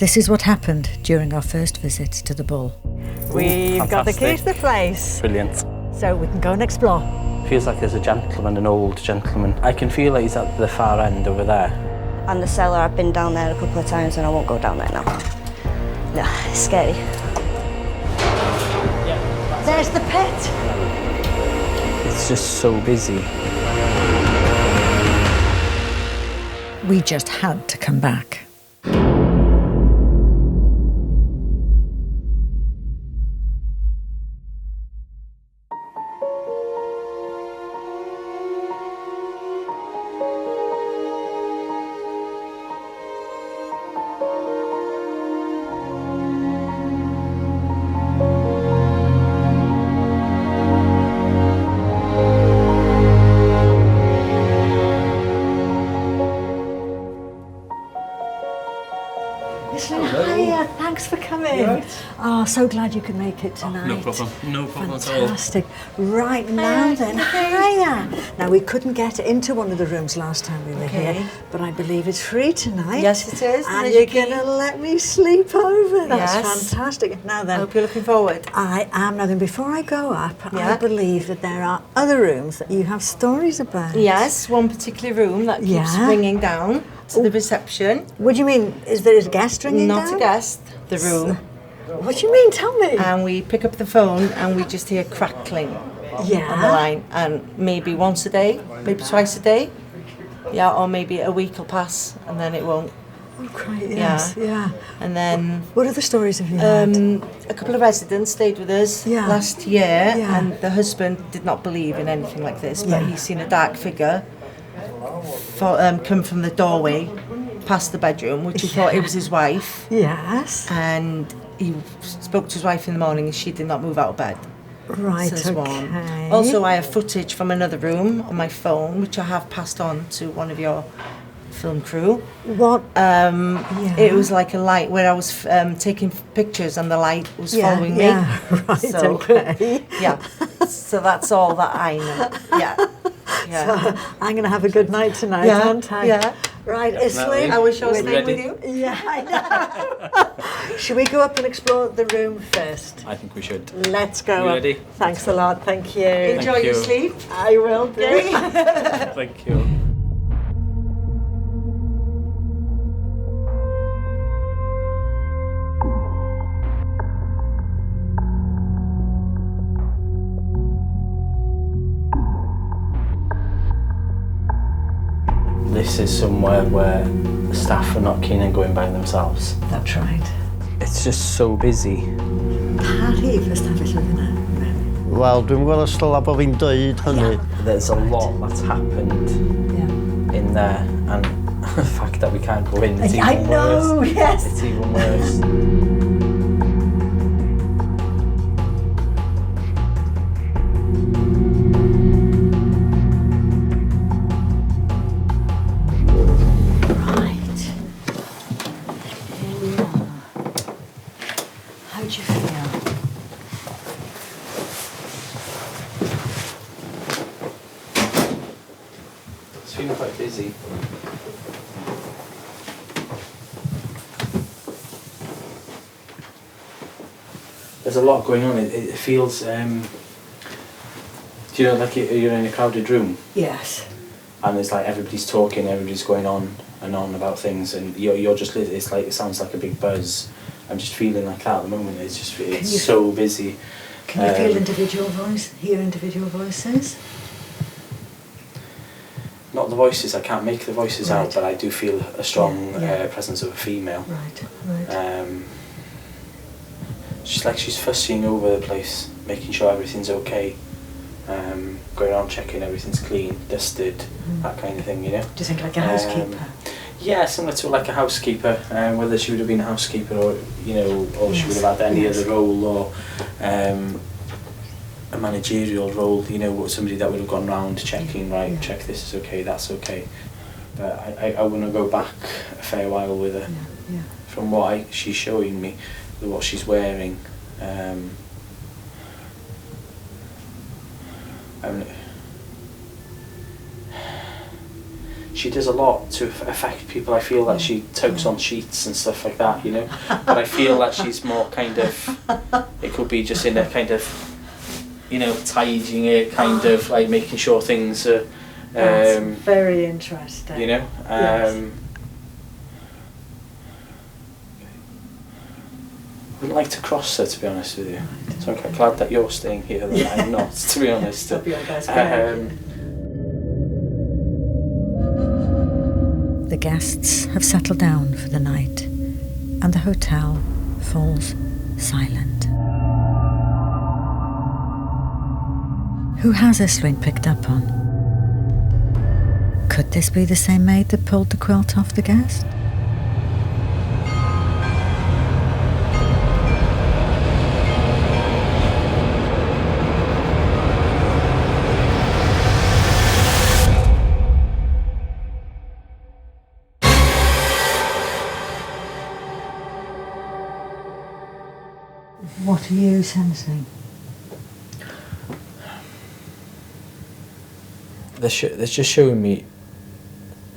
This is what happened during our first visit to the Bull. We've got the key to the place. Brilliant. So we can go and explore. Feels like there's a gentleman, an old gentleman. I can feel like he's at the far end over there. And the cellar, I've been down there a couple of times and I won't go down there now. No, it's scary. There's the pit. It's just so busy. We just had to come back. Hiya, thanks for coming. Right. Oh, so glad you could make it tonight. No problem at all. Fantastic. Right, now then, hiya. Now, we couldn't get into one of the rooms last time we were here, but I believe it's free tonight. Yes, it is. And you're going to let me sleep over. That's Yes. fantastic. Now I then, hope you're looking forward. I am. Now then, before I go up, I Yeah. believe that there are other rooms that you have stories about. Yes, one particular room that keeps Yeah. ringing down to the reception. What do you mean? Is there a guest ringing Not down? a guest, the room. What do you mean? Tell me. And we pick up the phone and we just hear crackling on the Yeah. line. And maybe once a day, maybe twice a day. Yeah, or maybe a week will pass and then it won't. Oh, great. Yes. Yeah. And then What other stories have you had? a couple of residents stayed with us Yeah. last year, Yeah. and the husband did not believe in anything like this, but Yeah. he's seen a dark figure come from the doorway past the bedroom, which he thought it was his wife, Yes. and he spoke to his wife in the morning and she did not move out of bed. Right. So there's Okay. one. Also, I have footage from another room on my phone, which I have passed on to one of your film crew. What? It was like a light where I was taking pictures and the light was following me. Yeah. Right. So, Okay. yeah. So that's all that I know. Yeah. Yeah. So I'm going to have a good night tonight, Yeah, aren't I? yeah. Right, Isley. I wish I was We're staying with ready. you. Yeah, I know. Should we go up and explore the room first? I think we should. Let's go You up. ready? Thanks a lot. Thank you. Enjoy your you. sleep. I will do. Thank you. This is somewhere where the staff are not keen on going by themselves. That's right. It's just so busy. Parhau fy stafell yna. Wel, dwi'n gweld os dylai bod fi'n dweud hynny. There's a lot that's happened Yeah. in there, and the fact that we can't go in, it's I even know, worse. yes. It's even worse. Right. Here we are. How do you feel? It's feeling quite busy. There's a lot going on. It feels, do you know, like you're in a crowded room Yes. and it's like everybody's talking, everybody's going on and on about things, and you're just, it's like, it sounds like a big buzz. I'm just feeling like that at the moment. It's just, it's so busy. Can you feel individual voice? Hear individual voices? Not the voices, I can't make the voices Right. out, but I do feel a strong Yeah. presence of a female. Right, right. She's like she's fussing over the place, making sure everything's okay, going around checking everything's clean, dusted, that kind of thing, you know. Do you think like a housekeeper? Yeah, similar to like a housekeeper, whether she would have been a housekeeper or, you know, or she would have had any other role, or a managerial role, you know, somebody that would have gone round checking, right, check this is okay, that's okay. But I want to go back a fair while with her. Yeah. From what she's showing me, what she's wearing. she does a lot to affect people. I feel that she tugs on sheets and stuff like that, you know. But I feel that she's more kind of, it could be just in a kind of, you know, tidying it, kind of like making sure things are, That's very interesting. you know. Yes. I wouldn't like to cross her, to be honest with you. So I'm quite glad that you're staying here than I'm not, to be honest. That'd be your best bet. The guests have settled down for the night, and the hotel falls silent. Who has this ring picked up on? Could this be the same maid that pulled the quilt off the guest? What are you sensing? They're just showing me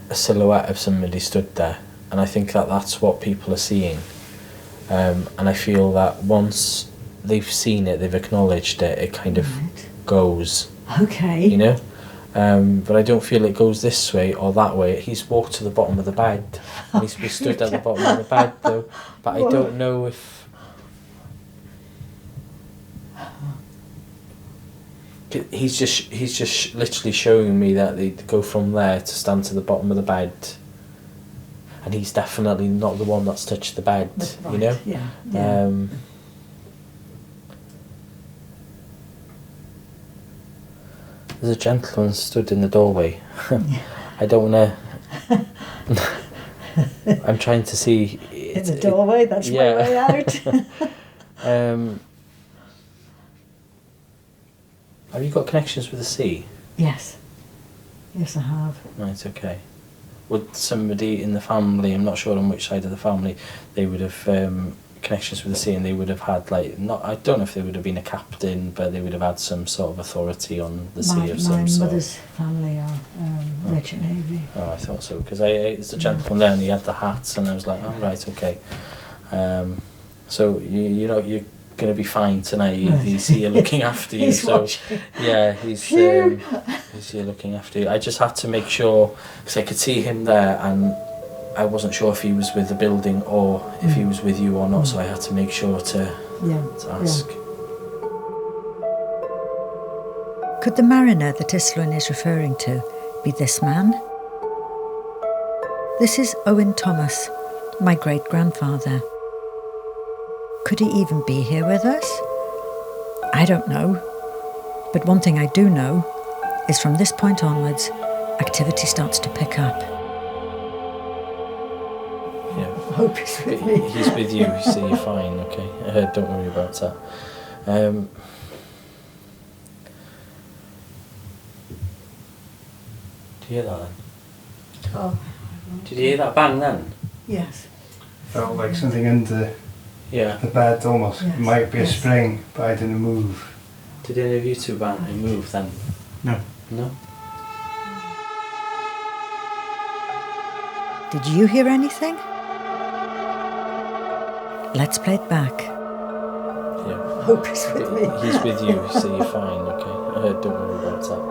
a silhouette of somebody stood there, and I think that that's what people are seeing. And I feel that once they've seen it, they've acknowledged it, it kind of goes. Okay. You know? But I don't feel it goes this way or that way. He's walked to the bottom of the bed, and he's stood at the bottom of the bed though. But I don't know if... He's just literally showing me that they go from there to stand to the bottom of the bed, and he's definitely not the one that's touched the bed. Right. You know. Yeah. There's a gentleman stood in the doorway. I don't want to. I'm trying to see. In the doorway. That's my way out. Have you got connections with the sea? Yes. Yes, I have. Right, okay. Would somebody in the family, I'm not sure on which side of the family, they would have connections with the sea, and they would have had, like, not, I don't know if they would have been a captain, but they would have had some sort of authority on the sea of some sort. My mother's family are merchant navy. Oh, I thought so, because there's a gentleman there and he had the hats, and I was like, oh, right, okay. So, you know, you're going to be fine tonight. He's here looking after you. He's watching. Yeah, he's here looking after you. I just had to make sure, because I could see him there, and I wasn't sure if he was with the building or if he was with you or not, so I had to make sure to ask. Could the mariner that Islwyn is referring to be this man? This is Owen Thomas, my great-grandfather. Could he even be here with us? I don't know. But one thing I do know is from this point onwards, activity starts to pick up. Yeah. I hope he's with me. He's with you, so you're fine, okay? Don't worry about that. Did you hear that then? Oh. Did you hear that bang then? Yes. Felt like something under Yeah. the bed almost. Yes. It might be a Yes. spring, but I didn't move. Did any of you two bang and move then? No. No? Did you hear anything? Let's play it back. Yeah. I hope he's with me. He's with you, so you're fine, okay? Don't worry about that.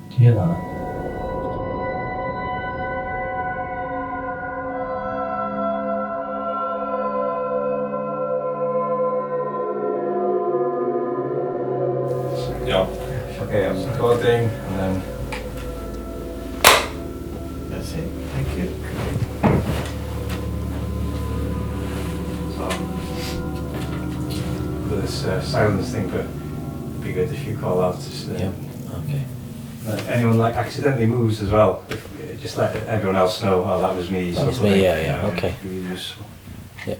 Do you hear that? Yeah. Okay, I'm recording, and then that's it. Thank you. So, this silence thing, but it'd be good if you call out. Just, Yeah, okay. anyone like accidentally moves as well, just let everyone else know. Oh, that was me. That was sort of me, thing, yeah, okay. it'd be useful. Yeah.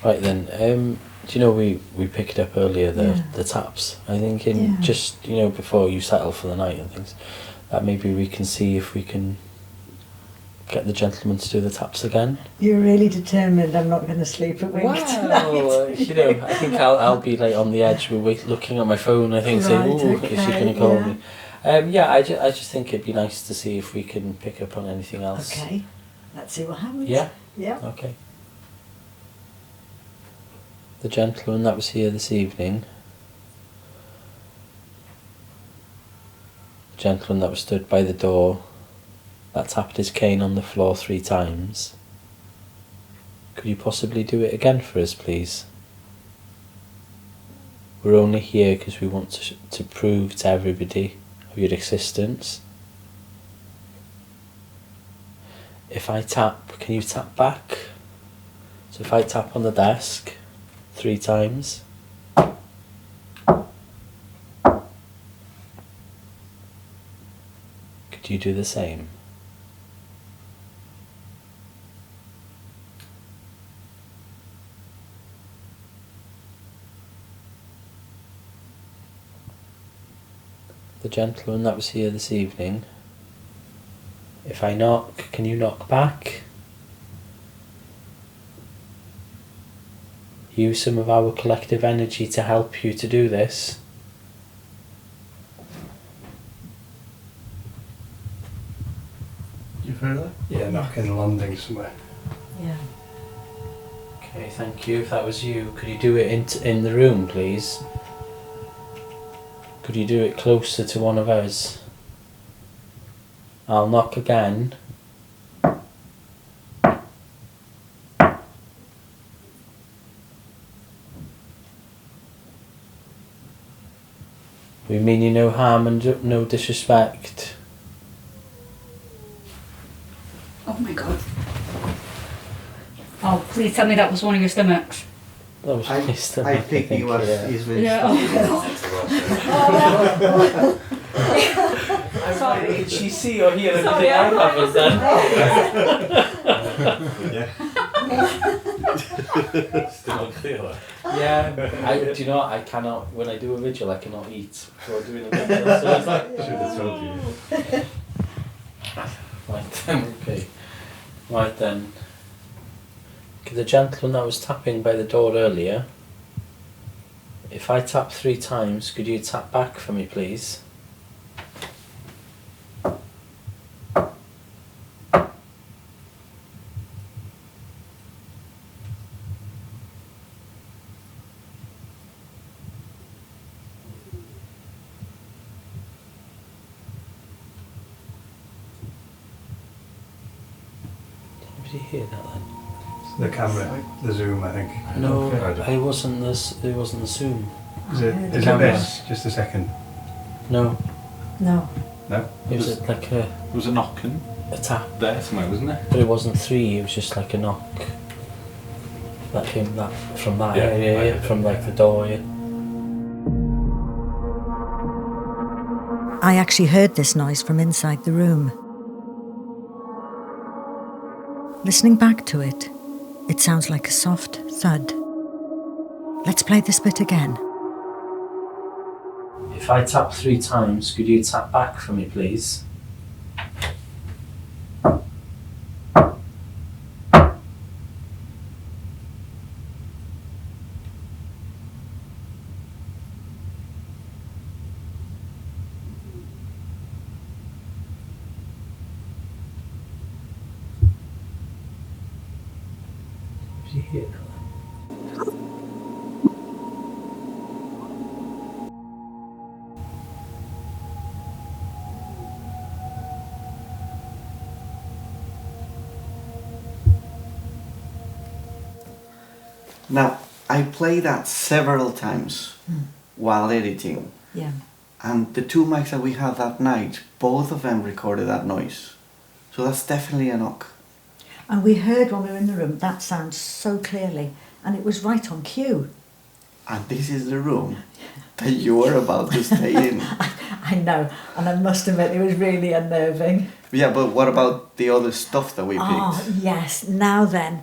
Right then, do you know we picked up earlier the taps? I think in just, you know, before you settle for the night and things, that maybe we can see if we can get the gentleman to do the taps again. You're really determined I'm not going to sleep a wink tonight. Well, you know, I think I'll be like on the edge, looking at my phone, I think, saying, "Ooh, okay, is she going to call me?" I just think it'd be nice to see if we can pick up on anything else. Okay, let's see what happens. Yeah? Yeah. Okay. The gentleman that was here this evening, the gentleman that was stood by the door, that tapped his cane on the floor 3 times. Could you possibly do it again for us, please? We're only here because we want to prove to everybody of your existence. If I tap, can you tap back? So if I tap on the desk 3 times. Could you do the same? The gentleman that was here this evening, if I knock, can you knock back? Use some of our collective energy to help you to do this. You heard that? Yeah, knocking, landing somewhere. Yeah. Okay, thank you. If that was you, could you do it in the room, please? Could you do it closer to one of us? I'll knock again. We mean you no harm and no disrespect. Oh my god. Oh, please tell me that was one of your stomachs. That was my stomach, I think he was. yeah. He's with Yeah. Sorry. Did she see or hear anything Sorry, I haven't done? Still unclear. Yeah, do you know what? I cannot, when I do a vigil, I cannot eat before doing a vigil. So it's like, Should have told you. right then, okay. Right then. Okay, the gentleman that was tapping by the door earlier, if I tap 3 times, could you tap back for me, please? Did you hear that then? The camera, the zoom, I think. No, Okay. it wasn't this. It wasn't the Zoom. Is it camera. this? Just a second. No, No. No? it was like a There was a knocking tap, there somewhere, wasn't there? but it wasn't 3. It was just like a knock. That came from that Yeah, area, right. from like the door. Yeah. I actually heard this noise from inside the room. Listening back to it, it sounds like a soft thud. Let's play this bit again. If I tap 3 times, could you tap back for me, please? Did you hear that? Now, I played that several times while editing, Yeah. and the 2 mics that we had that night, both of them recorded that noise. So that's definitely a knock. And we heard when we were in the room that sound so clearly, and it was right on cue. And this is the room that you were about to stay in. I know, and I must admit it was really unnerving. Yeah, but what about the other stuff that we picked? Oh, yes. Now then,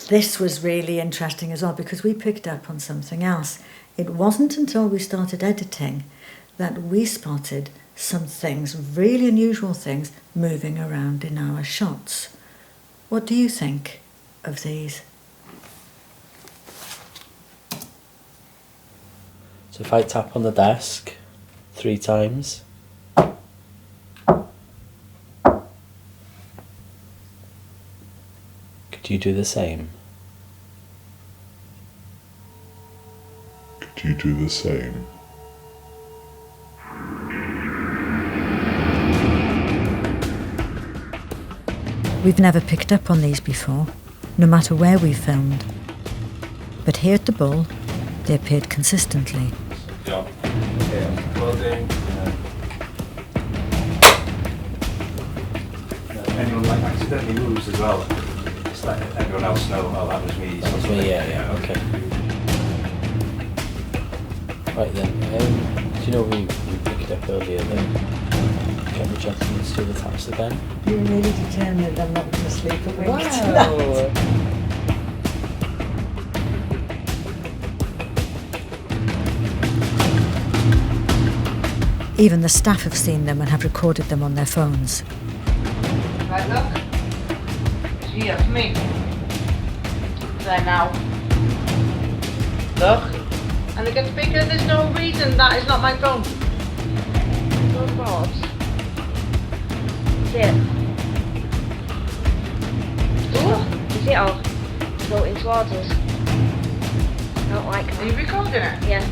this was really interesting as well because we picked up on something else. It wasn't until we started editing that we spotted some things, really unusual things, moving around in our shots. What do you think of these? So if I tap on the desk 3 times, could you do the same? Could you do the same? We've never picked up on these before, no matter where we filmed. But here at the Bull, they appeared consistently. Yeah. Clothing. Anyone like accidentally moves as well, just let everyone else know, oh, that was me. That was me, yeah, okay. Right then, do you know we picked up earlier then? Can the gentlemen do the taps again? You're really determined I'm not going to sleep awake tonight. Wow! Even the staff have seen them and have recorded them on their phones. Right, look. It's here for me. There now. Look. And it gets bigger, there's no reason that is not my phone. Those bobs. See it? Ooh. You see it all floating towards us? I don't like Are that. you recording it? Yeah.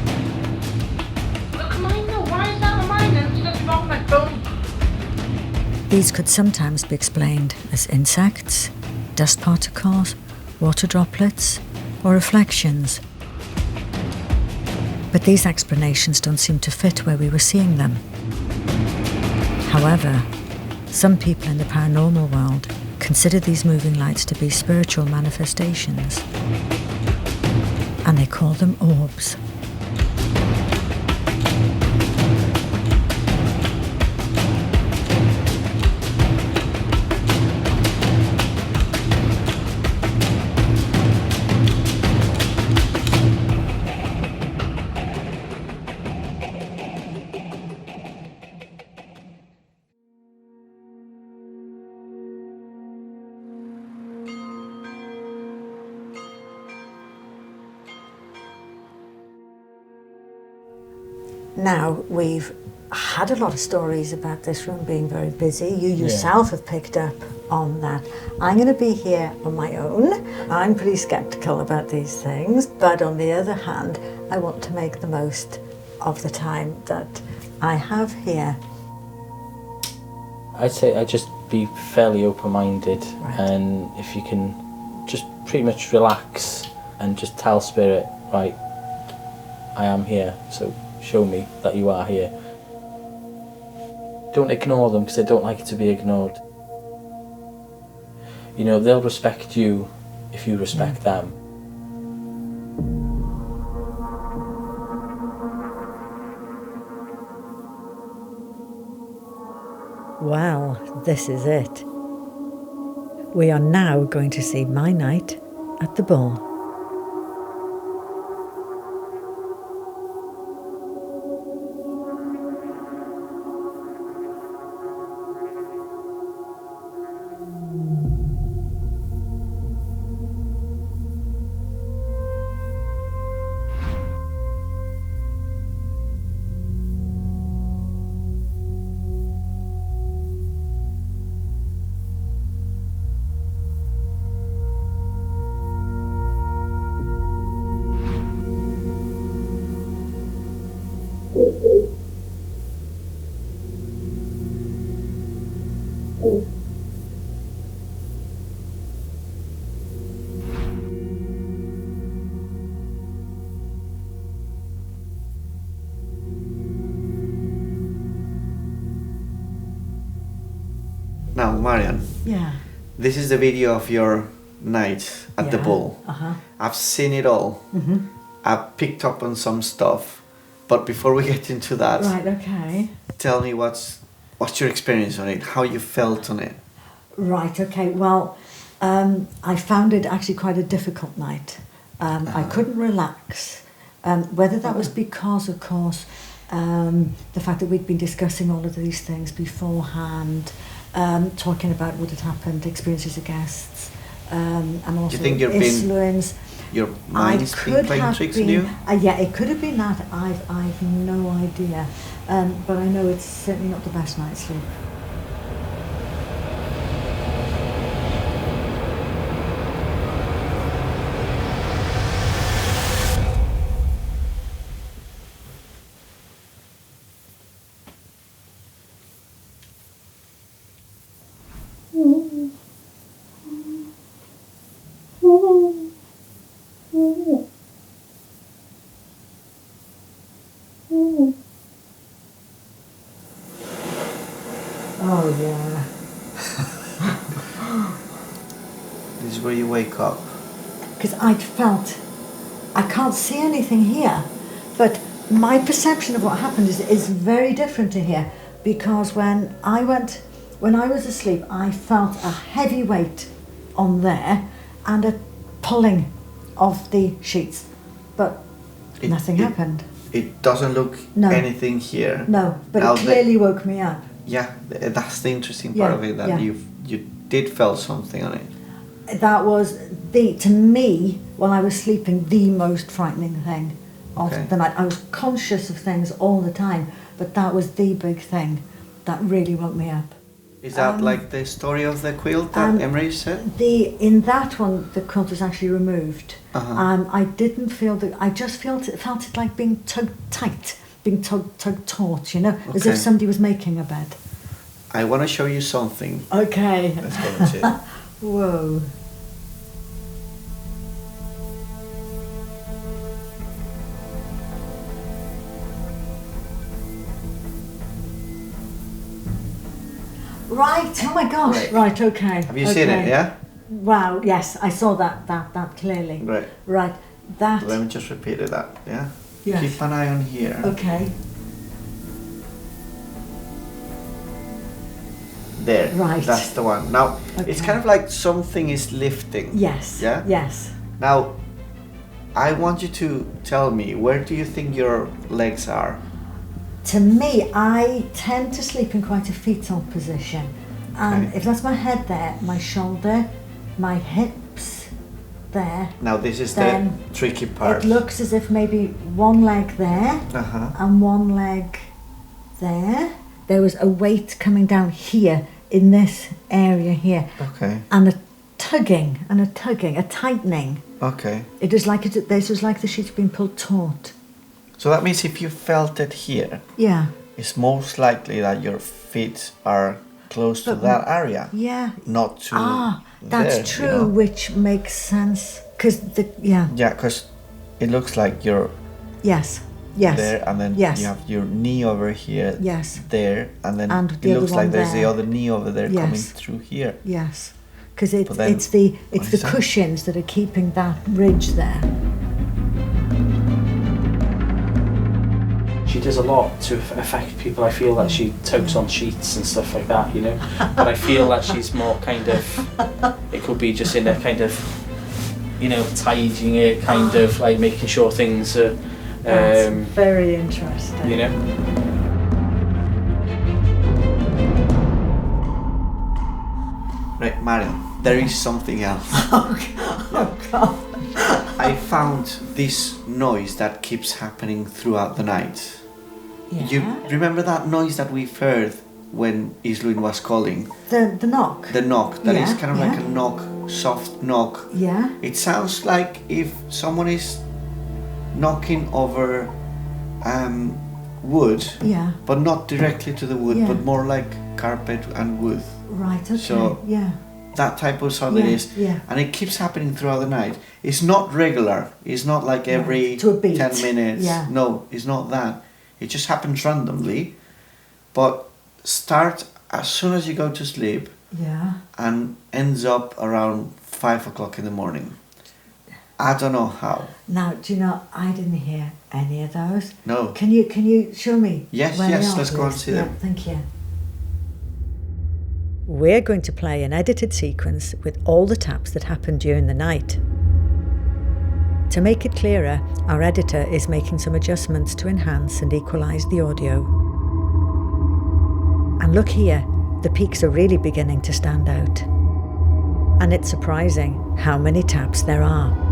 Look at mine though. Why is that on mine and it's not on my phone? These could sometimes be explained as insects, dust particles, water droplets, or reflections. But these explanations don't seem to fit where we were seeing them. However, some people in the paranormal world consider these moving lights to be spiritual manifestations, and they call them orbs. Now, we've had a lot of stories about this room being very busy. You yourself have picked up on that. I'm going to be here on my own. I'm pretty sceptical about these things, but on the other hand, I want to make the most of the time that I have here. I'd say I'd just be fairly open-minded, Right. and if you can just pretty much relax and just tell Spirit, right, I am here, so show me that you are here. Don't ignore them, because they don't like to be ignored. You know, they'll respect you if you respect them. Well, this is it. We are now going to see my night at the Bull. Now, Marian, Yeah. this is the video of your night at the Yeah. Bull. Uh-huh. I've seen it all. I've picked up on some stuff, but before we get into that, Right, okay. tell me what's your experience on it, how you felt on it. Right, okay. Well, I found it actually quite a difficult night. I couldn't relax. Whether that was because, of course, The fact that we'd been discussing all of these things beforehand, talking about what had happened, experiences of guests, and also you think your mind's been playing tricks on you? Yeah, it could have been that. I've no idea, but I know it's certainly not the best night's sleep. Oh yeah. This is where you wake up. Because I can't see anything here, but my perception of what happened is very different to here, because when I was asleep, I felt a heavy weight on there and a pulling of the sheets, but nothing happened. It doesn't look anything here. No, but it clearly woke me up. Yeah, that's the interesting part of it, that you did feel something on it. That was to me, when I was sleeping, the most frightening thing of the night. I was conscious of things all the time, but that was the big thing that really woke me up. Is that like the story of the quilt that Emery said? In that one, the quilt was actually removed. I didn't feel I just felt it like being tugged tight, being tugged taut, as if somebody was making a bed. I want to show you something. Okay. Let's go into it. Whoa. Right, oh my gosh. Right, okay. Have you seen it, yeah? Wow, yes, I saw that clearly. Right. Right, that... Let me just repeat it, yeah? Yes. Keep an eye on here. Okay. There, right. That's the one. Now, it's kind of like something is lifting. Yes. Yeah? Yes. Now, I want you to tell me, where do you think your legs are? To me, I tend to sleep in quite a fetal position. And if that's my head there, my shoulder, my hips there. Now this is the tricky part. It looks as if maybe one leg there and one leg there. There was a weight coming down here in this area here. Okay. And a tugging, a tightening. Okay. This was like the sheets being pulled taut. So that means if you felt it here, it's most likely that your feet are close to that area. Yeah. Not to that's there, true, which makes sense. Because Yeah, because it looks like you're there, and then you have your knee over here, there, and then it looks like there's the other knee over there coming through here. Yes, because it's the cushions that are keeping that ridge there. She does a lot to affect people. I feel that she tugs on sheets and stuff like that, But I feel that she's more kind of, it could be just in a kind of, tidying it, kind of like making sure things are... That's very interesting. Right, Marion, there is something else. Oh God. I found this noise that keeps happening throughout the night. Yeah. You remember that noise that we've heard when Islwyn was calling? The knock. The knock. That is kind of like a knock, soft knock. Yeah. It sounds like if someone is knocking over wood, but not directly to the wood, but more like carpet and wood. Right, okay. So that type of sound it is. Yeah. And it keeps happening throughout the night. It's not regular. It's not like every 10 minutes. Yeah. No, it's not that. It just happens randomly. But start as soon as you go to sleep. Yeah. And ends up around 5 o'clock in the morning. I don't know how. Now, do you know, I didn't hear any of those. No. Can you show me? Yes, let's go and see them. Thank you. We're going to play an edited sequence with all the taps that happened during the night. To make it clearer, our editor is making some adjustments to enhance and equalise the audio. And look here, the peaks are really beginning to stand out. And it's surprising how many taps there are.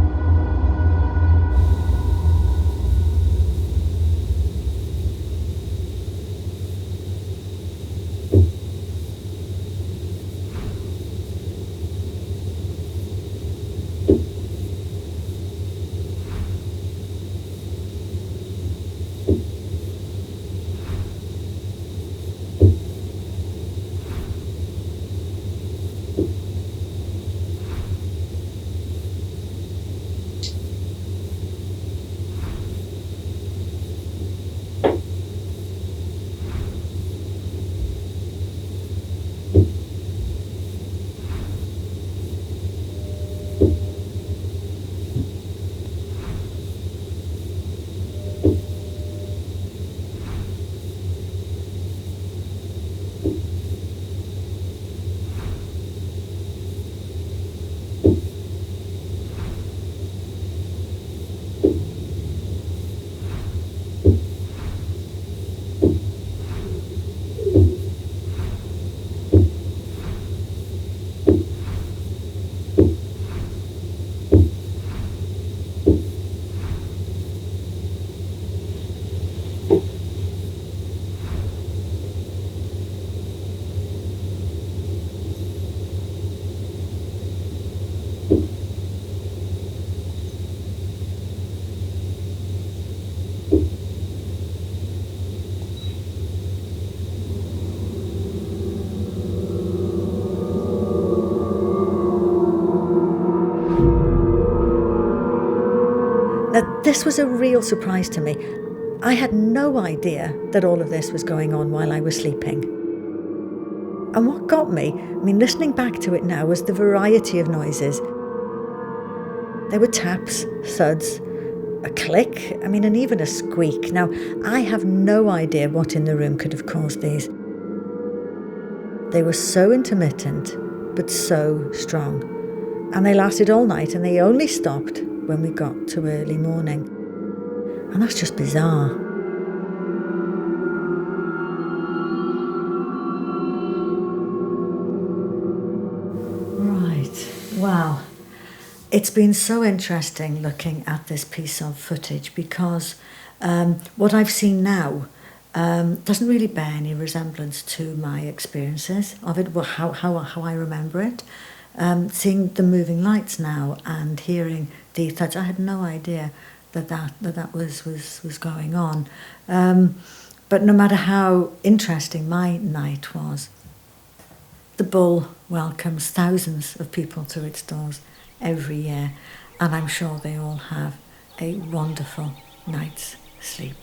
Now, this was a real surprise to me. I had no idea that all of this was going on while I was sleeping. And what got me, listening back to it now, was the variety of noises. There were taps, thuds, a click, and even a squeak. Now, I have no idea what in the room could have caused these. They were so intermittent, but so strong. And they lasted all night, and they only stopped when we got to early morning. And that's just bizarre. Right, wow. It's been so interesting looking at this piece of footage because what I've seen now doesn't really bear any resemblance to my experiences of it, how I remember it. Seeing the moving lights now and hearing the thuds, I had no idea that was going on. But no matter how interesting my night was, the Bull welcomes thousands of people to its doors every year, and I'm sure they all have a wonderful night's sleep.